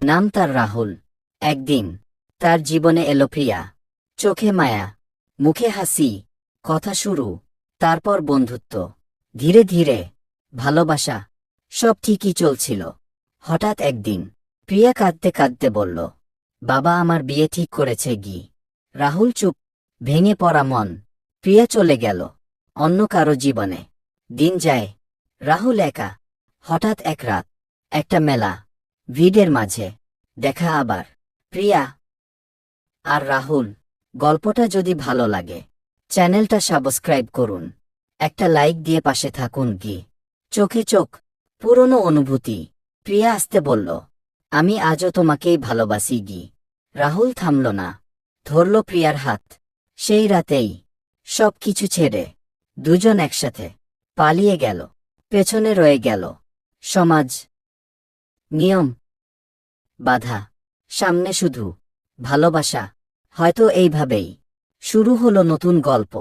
নাম তার রাহুল। একদিন তার জীবনে এলো প্রিয়া। চোখে মায়া, মুখে হাসি, কথা শুরু, তারপর বন্ধুত্ব, ধীরে ধীরে ভালোবাসা। সব ঠিকই চলছিল। হঠাৎ একদিন প্রিয়া কাঁদতে কাঁদতে বলল, বাবা আমার বিয়ে ঠিক করেছে গি। রাহুল চুপ, ভেঙে পড়া মন। প্রিয়া চলে গেল অন্য কারো জীবনে। দিন যায়, রাহুল একা। হঠাৎ এক রাত, একটা মেলা, ভিড়ের মাঝে দেখা আবার প্রিয়া আর রাহুল। গল্পটা যদি ভালো লাগে, চ্যানেলটা সাবস্ক্রাইব করুন, একটা লাইক দিয়ে পাশে থাকুন গি। চোখে চোখ, পুরনো অনুভূতি। প্রিয়া আসতে বলল, আমি আজও তোমাকেই ভালোবাসি গি। রাহুল থামল না, ধরল প্রিয়ার হাত। সেই রাতেই সব কিছু ছেড়ে দুজন একসাথে পালিয়ে গেল। পেছনে রয়ে গেল সমাজ, নিয়ম, বাধা, সামনে শুধু ভালোবাসা। হয়তো এইভাবেই শুরু হলো নতুন গল্প।